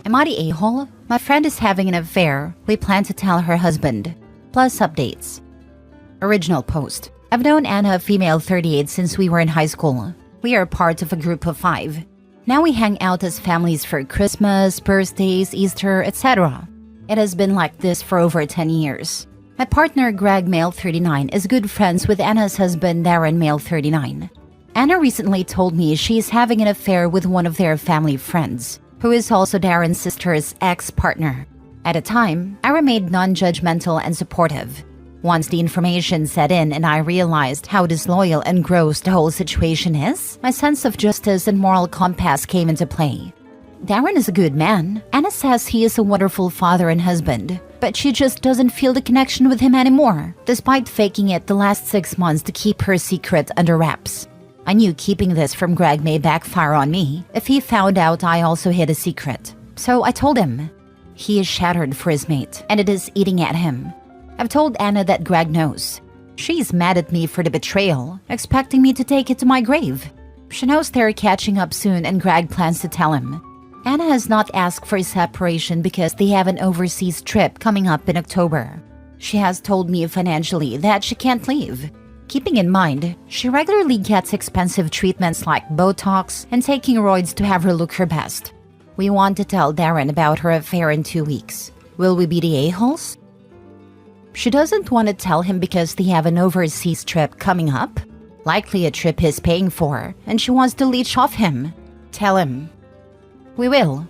Am I the a-hole? My friend is having an affair. We plan to tell her husband. Plus updates. Original post. I've known Anna, female 38, since we were in high school. We are part of a group of 5. Now we hang out as families for Christmas, birthdays, Easter, etc. It has been like this for over 10 years. My partner, Greg, male 39, is good friends with Anna's husband, Darren, male 39. Anna recently told me she is having an affair with one of their family friends, who is also Darren's sister's ex-partner. At the time, I remained non-judgmental and supportive. Once the information set in and I realized how disloyal and gross the whole situation is, my sense of justice and moral compass came into play. Darren is a good man. Anna says he is a wonderful father and husband, but she just doesn't feel the connection with him anymore, despite faking it the last 6 months to keep her secret under wraps. I knew keeping this from Greg may backfire on me if he found out I also hid a secret. So I told him. He is shattered for his mate, and it is eating at him. I've told Anna that Greg knows. She's mad at me for the betrayal, expecting me to take it to my grave. She knows they're catching up soon and Greg plans to tell him. Anna has not asked for a separation because they have an overseas trip coming up in October. She has told me financially that she can't leave. Keeping in mind, she regularly gets expensive treatments like Botox and taking roids to have her look her best. We want to tell Darren about her affair in 2 weeks. Will we be the a-holes? She doesn't want to tell him because they have an overseas trip coming up. Likely a trip he's paying for, and she wants to leech off him. Tell him. We will.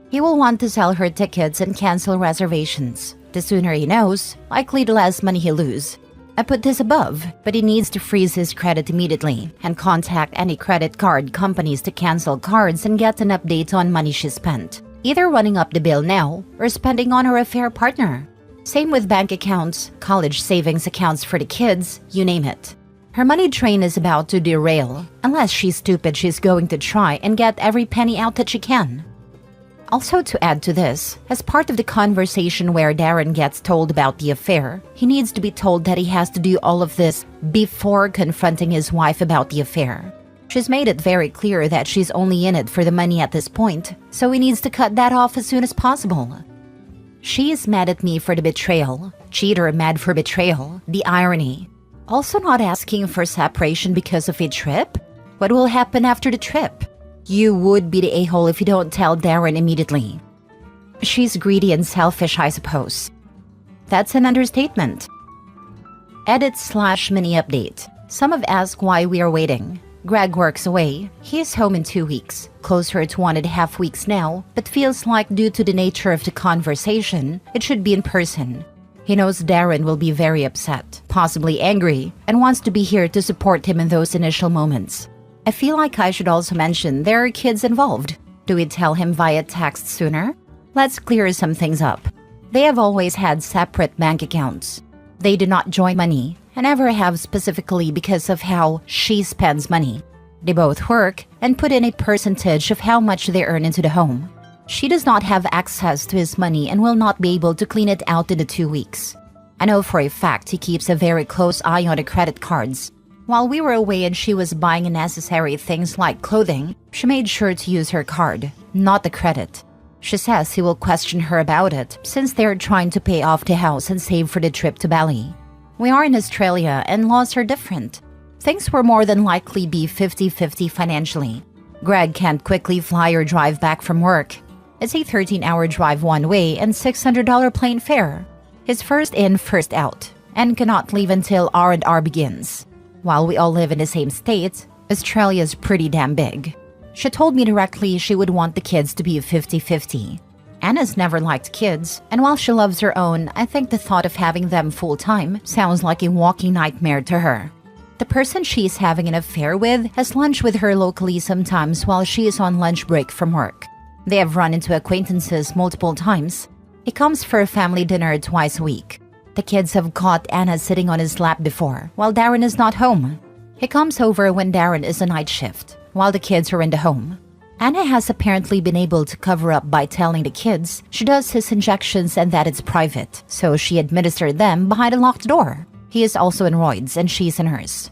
He will want to sell her tickets and cancel reservations. The sooner he knows, likely the less money he'll lose. I put this above, but he needs to freeze his credit immediately and contact any credit card companies to cancel cards and get an update on money she spent, either running up the bill now or spending on her affair partner. Same with bank accounts, college savings accounts for the kids, you name it. Her money train is about to derail. Unless she's stupid, she's going to try and get every penny out that she can. Also, to add to this, as part of the conversation where Darren gets told about the affair, he needs to be told that he has to do all of this before confronting his wife about the affair. She's made it very clear that she's only in it for the money at this point, so he needs to cut that off as soon as possible. She is mad at me for the betrayal. Cheater mad for betrayal. The irony. Also not asking for separation because of a trip? What will happen after the trip? You would be the a-hole if you don't tell Darren immediately. She's greedy and selfish, I suppose. That's an understatement. Edit/mini update. Some have asked why we are waiting. Greg works away. He is home in 2 weeks, closer to 1.5 weeks now, but feels like due to the nature of the conversation, it should be in person. He knows Darren will be very upset, possibly angry, and wants to be here to support him in those initial moments. I feel like I should also mention there are kids involved. Do we tell him via text sooner? Let's clear some things up. They have always had separate bank accounts. They do not join money, and never have specifically because of how she spends money. They both work and put in a percentage of how much they earn into the home. She does not have access to his money and will not be able to clean it out in the 2 weeks. I know for a fact he keeps a very close eye on the credit cards. While we were away and she was buying unnecessary things like clothing, she made sure to use her card, not the credit. She says he will question her about it since they are trying to pay off the house and save for the trip to Bali. We are in Australia and laws are different. Things will more than likely be 50-50 financially. Greg can't quickly fly or drive back from work. It's a 13-hour drive one way and $600 plane fare. He's first in, first out, and cannot leave until R&R begins. While we all live in the same state, Australia's pretty damn big. She told me directly she would want the kids to be 50-50. Anna's never liked kids, and while she loves her own, I think the thought of having them full-time sounds like a walking nightmare to her. The person she's having an affair with has lunch with her locally sometimes while she is on lunch break from work. They have run into acquaintances multiple times. He comes for a family dinner twice a week. The kids have caught Anna sitting on his lap before, while Darren is not home. He comes over when Darren is on night shift, while the kids are in the home. Anna has apparently been able to cover up by telling the kids she does his injections and that it's private, so she administered them behind a locked door. He is also in roids and she's in hers.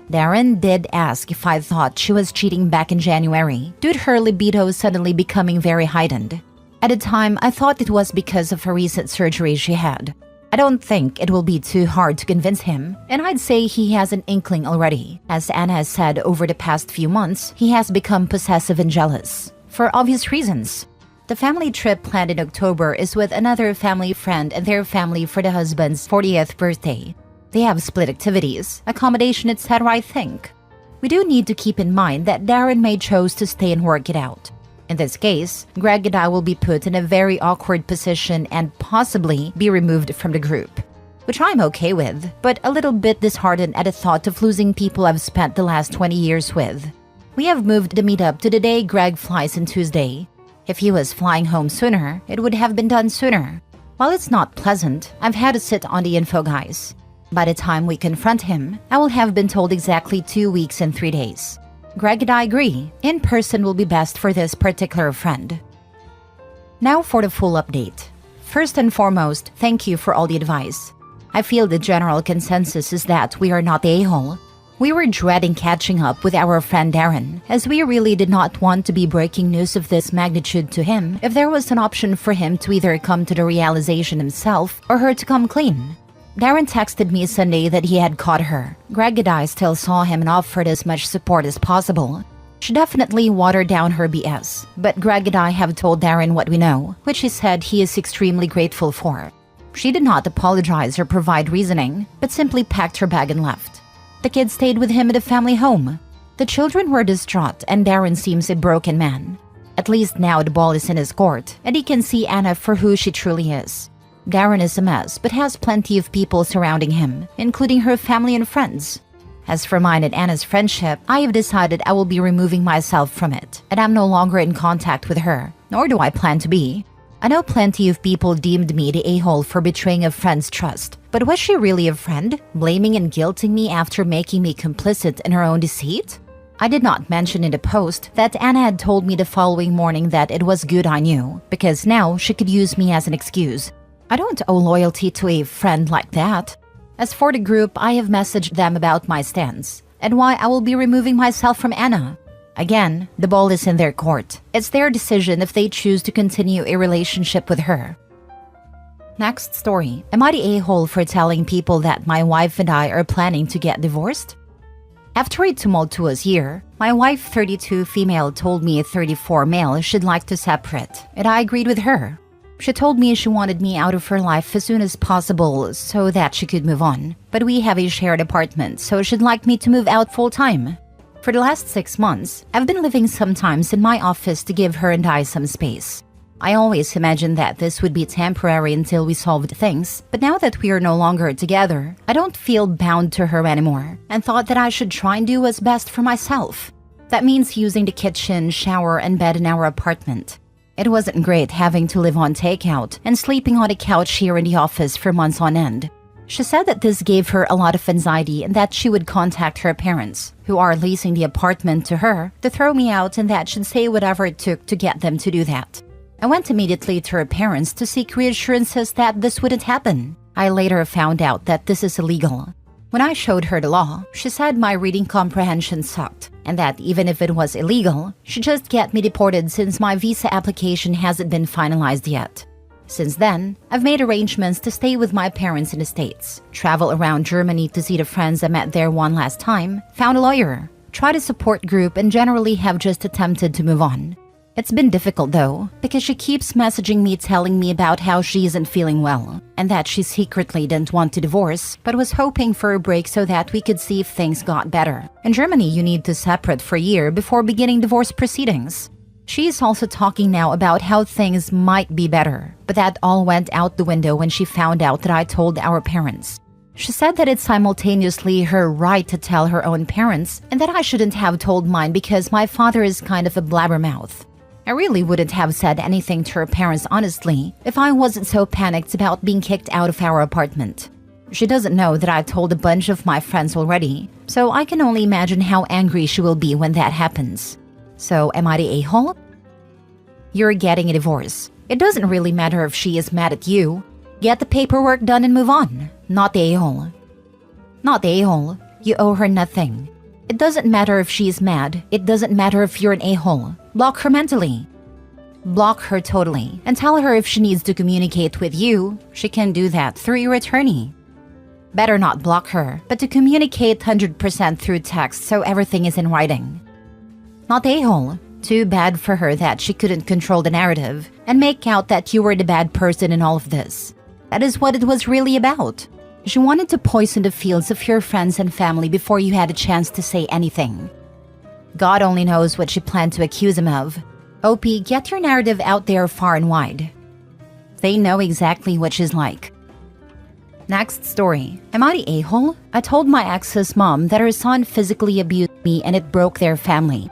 Darren did ask if I thought she was cheating back in January, due to her libido suddenly becoming very heightened. At the time, I thought it was because of a recent surgery she had. I don't think it will be too hard to convince him, and I'd say he has an inkling already. As Anna has said, over the past few months, he has become possessive and jealous, for obvious reasons. The family trip planned in October is with another family friend and their family for the husband's 40th birthday. They have split activities, accommodation, etc. I think. We do need to keep in mind that Darren may choose to stay and work it out. In this case, Greg and I will be put in a very awkward position and possibly be removed from the group, which I'm okay with, but a little bit disheartened at the thought of losing people I've spent the last 20 years with. We have moved the meetup to the day Greg flies on Tuesday. If he was flying home sooner, it would have been done sooner. While it's not pleasant, I've had to sit on the info guys. By the time we confront him, I will have been told exactly 2 weeks and 3 days. Greg and I agree, in person will be best for this particular friend. Now for the full update. First and foremost, thank you for all the advice. I feel the general consensus is that we are not the a-hole. We were dreading catching up with our friend Darren, as we really did not want to be breaking news of this magnitude to him if there was an option for him to either come to the realization himself or her to come clean. Darren texted me Sunday that he had caught her. Greg and I still saw him and offered as much support as possible. She definitely watered down her BS, but Greg and I have told Darren what we know, which he said he is extremely grateful for. She did not apologize or provide reasoning, but simply packed her bag and left. The kids stayed with him at the family home. The children were distraught and Darren seems a broken man. At least now the ball is in his court and he can see Anna for who she truly is. Darren is a mess but has plenty of people surrounding him, including her family and friends. As for mine and Anna's friendship, I have decided I will be removing myself from it, and I'm no longer in contact with her, nor do I plan to be. I know plenty of people deemed me the a-hole for betraying a friend's trust, but was she really a friend, blaming and guilting me after making me complicit in her own deceit? I did not mention in the post that Anna had told me the following morning that it was good I knew, because now she could use me as an excuse. I don't owe loyalty to a friend like that. As for the group, I have messaged them about my stance and why I will be removing myself from Anna. Again, the ball is in their court. It's their decision if they choose to continue a relationship with her. Next story. Am I the a-hole for telling people that my wife and I are planning to get divorced? After a tumultuous year, my wife, 32 female, told me a 34 male should like to separate, and I agreed with her. She told me she wanted me out of her life as soon as possible so that she could move on. But we have a shared apartment, so she'd like me to move out full-time. For the last 6 months, I've been living sometimes in my office to give her and I some space. I always imagined that this would be temporary until we solved things, but now that we are no longer together, I don't feel bound to her anymore, and thought that I should try and do what's best for myself. That means using the kitchen, shower, and bed in our apartment. It wasn't great having to live on takeout and sleeping on a couch here in the office for months on end. She said that this gave her a lot of anxiety and that she would contact her parents, who are leasing the apartment to her, to throw me out and that she'd say whatever it took to get them to do that. I went immediately to her parents to seek reassurances that this wouldn't happen. I later found out that this is illegal. When I showed her the law, she said my reading comprehension sucked, and that even if it was illegal, she'd just get me deported since my visa application hasn't been finalized yet. Since then, I've made arrangements to stay with my parents in the States, travel around Germany to see the friends I met there one last time, found a lawyer, tried a support group, and generally have just attempted to move on. It's been difficult though, because she keeps messaging me telling me about how she isn't feeling well, and that she secretly didn't want to divorce, but was hoping for a break so that we could see if things got better. In Germany, you need to separate for a year before beginning divorce proceedings. She is also talking now about how things might be better, but that all went out the window when she found out that I told our parents. She said that it's simultaneously her right to tell her own parents, and that I shouldn't have told mine because my father is kind of a blabbermouth. I really wouldn't have said anything to her parents honestly if I wasn't so panicked about being kicked out of our apartment. She doesn't know that I told a bunch of my friends already, so I can only imagine how angry she will be when that happens. So am I the a-hole? You're getting a divorce. It doesn't really matter if she is mad at you. Get the paperwork done and move on. Not the a-hole. Not the a-hole. You owe her nothing. It doesn't matter if she is mad. It doesn't matter if you're an a-hole. Block her mentally. Block her totally and tell her if she needs to communicate with you, she can do that through your attorney. Better not block her, but to communicate 100% through text so everything is in writing. Not a-hole. Too bad for her that she couldn't control the narrative and make out that you were the bad person in all of this. That is what it was really about. She wanted to poison the fields of your friends and family before you had a chance to say anything. God only knows what she planned to accuse him of. OP, get your narrative out there far and wide. They know exactly what she's like. Next story. Am I the a-hole? I told my ex's mom that her son physically abused me and it broke their family.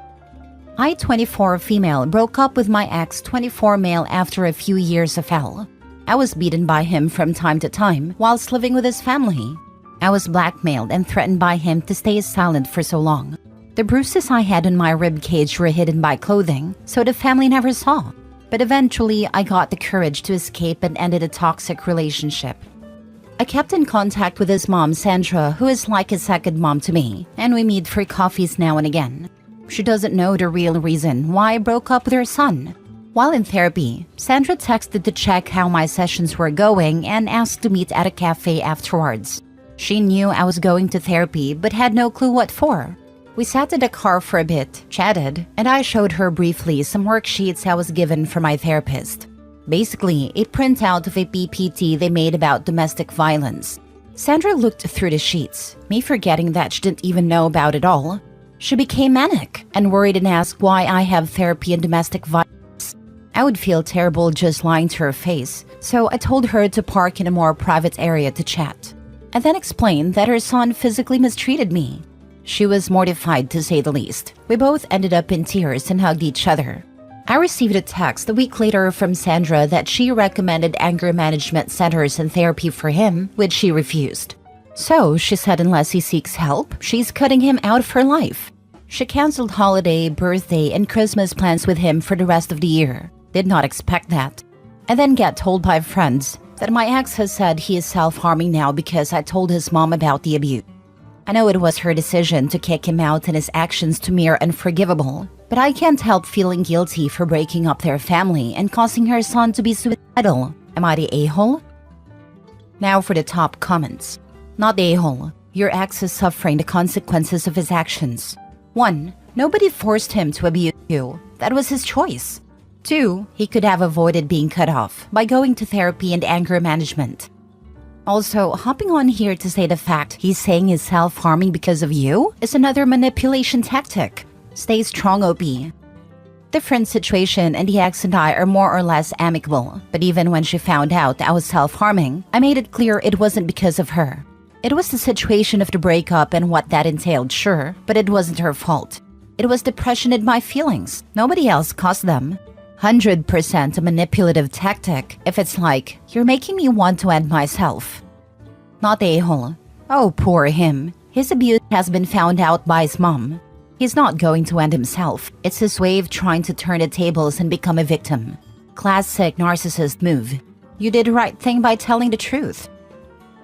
I, 24 female, broke up with my ex, 24 male after a few years of hell. I was beaten by him from time to time whilst living with his family. I was blackmailed and threatened by him to stay silent for so long. The bruises I had on my rib cage were hidden by clothing, so the family never saw. But eventually, I got the courage to escape and ended a toxic relationship. I kept in contact with his mom, Sandra, who is like a second mom to me, and we meet for coffees now and again. She doesn't know the real reason why I broke up with her son. While in therapy, Sandra texted to check how my sessions were going and asked to meet at a cafe afterwards. She knew I was going to therapy but had no clue what for. We sat in the car for a bit, chatted, and I showed her briefly some worksheets I was given from my therapist. Basically, a printout of a PPT they made about domestic violence. Sandra looked through the sheets, me forgetting that she didn't even know about it all. She became manic and worried and asked why I have therapy in domestic violence. I would feel terrible just lying to her face, so I told her to park in a more private area to chat. I then explained that her son physically mistreated me. She was mortified to say the least. We both ended up in tears and hugged each other. I received a text a week later from Sandra that she recommended anger management centers and therapy for him, which she refused. So, she said unless he seeks help, she's cutting him out of her life. She canceled holiday, birthday, and Christmas plans with him for the rest of the year. Did not expect that. I then get told by friends that my ex has said he is self-harming now because I told his mom about the abuse. I know it was her decision to kick him out and his actions to me are unforgivable, but I can't help feeling guilty for breaking up their family and causing her son to be suicidal. Am I the a-hole? Now for the top comments. Not the a-hole. Your ex is suffering the consequences of his actions. 1. Nobody forced him to abuse you. That was his choice. 2. He could have avoided being cut off by going to therapy and anger management. Also, hopping on here to say the fact he's saying he's self-harming because of you is another manipulation tactic. Stay strong, OP. Different situation and the ex and I are more or less amicable, but even when she found out I was self-harming, I made it clear it wasn't because of her. It was the situation of the breakup and what that entailed, sure, but it wasn't her fault. It was depression in my feelings. Nobody else caused them. 100% a manipulative tactic if it's like, you're making me want to end myself. Not the a-hole. Oh, poor him. His abuse has been found out by his mom. He's not going to end himself. It's his way of trying to turn the tables and become a victim. Classic narcissist move. You did the right thing by telling the truth.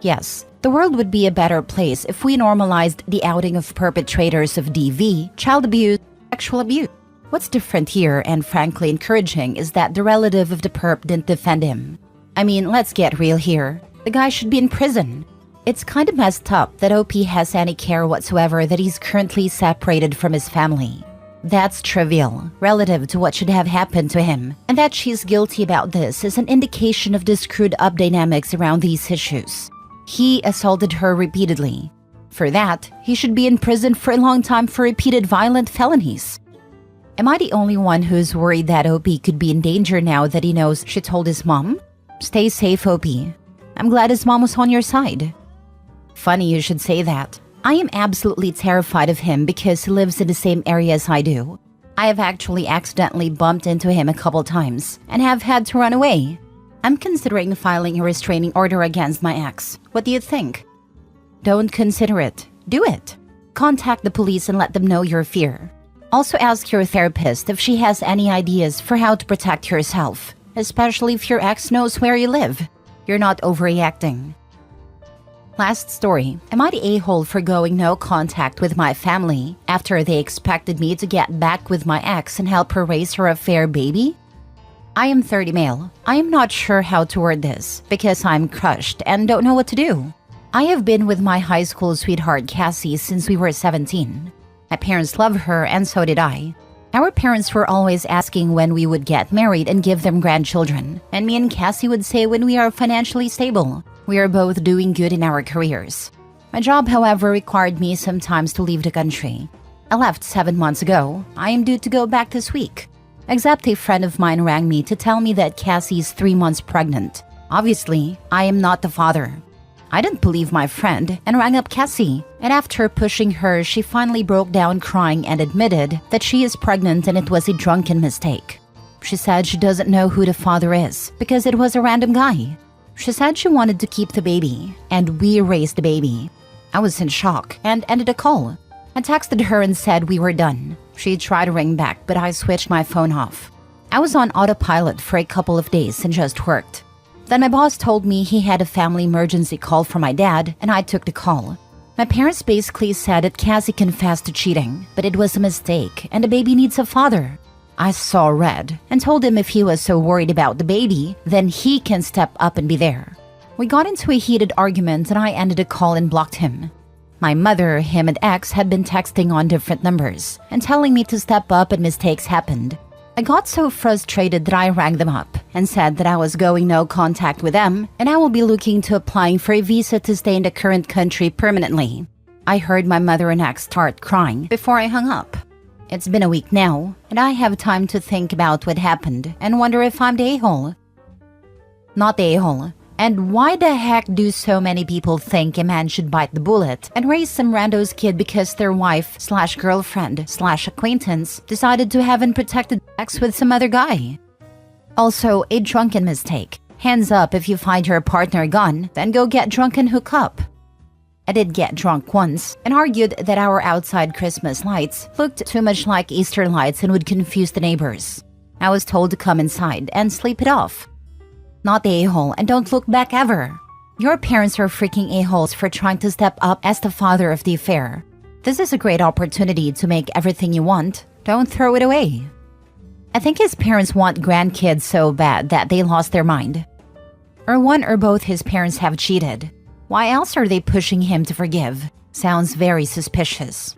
Yes, the world would be a better place if we normalized the outing of perpetrators of DV, child abuse, sexual abuse. What's different here and frankly encouraging is that the relative of the perp didn't defend him. I mean, let's get real here. The guy should be in prison. It's kind of messed up that OP has any care whatsoever that he's currently separated from his family. That's trivial, relative to what should have happened to him, and that she's guilty about this is an indication of the screwed up dynamics around these issues. He assaulted her repeatedly. For that, he should be in prison for a long time for repeated violent felonies. Am I the only one who's worried that OP could be in danger now that he knows she told his mom? Stay safe, OP. I'm glad his mom was on your side. Funny you should say that. I am absolutely terrified of him because he lives in the same area as I do. I have actually accidentally bumped into him a couple times and have had to run away. I'm considering filing a restraining order against my ex. What do you think? Don't consider it. Do it. Contact the police and let them know your fear. Also ask your therapist if she has any ideas for how to protect yourself, especially if your ex knows where you live. You're not overreacting. Last story. Am I the a-hole for going no contact with my family after they expected me to get back with my ex and help her raise her affair baby? I am 30 male. I am not sure how to word this because I'm crushed and don't know what to do. I have been with my high school sweetheart Cassie since we were 17. My parents love her and so did I. Our parents were always asking when we would get married and give them grandchildren, and me and Cassie would say when we are financially stable. We are both doing good in our careers. My job, however, required me sometimes to leave the country. I left 7 months ago. I am due to go back this week. Except a friend of mine rang me to tell me that Cassie is 3 months pregnant. Obviously, I am not the father. I didn't believe my friend and rang up Cassie, and after pushing her, she finally broke down crying and admitted that she is pregnant and it was a drunken mistake. She said she doesn't know who the father is because it was a random guy. She said she wanted to keep the baby, and we raised the baby. I was in shock and ended the call. I texted her and said we were done. She tried to ring back, but I switched my phone off. I was on autopilot for a couple of days and just worked. Then my boss told me he had a family emergency call from my dad, and I took the call. My parents basically said that Cassie confessed to cheating, but it was a mistake and the baby needs a father. I saw red and told him if he was so worried about the baby, then he can step up and be there. We got into a heated argument and I ended the call and blocked him. My mother, him, and ex had been texting on different numbers and telling me to step up and mistakes happened. I got so frustrated that I rang them up and said that I was going no contact with them and I will be looking to applying for a visa to stay in the current country permanently. I heard my mother and ex start crying before I hung up. It's been a week now, and I have time to think about what happened and wonder if I'm the a-hole. Not the a-hole. And why the heck do so many people think a man should bite the bullet and raise some rando's kid because their wife/girlfriend/acquaintance decided to have unprotected sex with some other guy? Also, a drunken mistake. Hands up if you find your partner a gun, then go get drunk and hook up. I did get drunk once and argued that our outside Christmas lights looked too much like Easter lights and would confuse the neighbors. I was told to come inside and sleep it off. Not the a-hole, and don't look back ever. Your parents are freaking a-holes for trying to step up as the father of the affair. This is a great opportunity to make everything you want. Don't throw it away. I think his parents want grandkids so bad that they lost their mind. Or one or both his parents have cheated. Why else are they pushing him to forgive? Sounds very suspicious.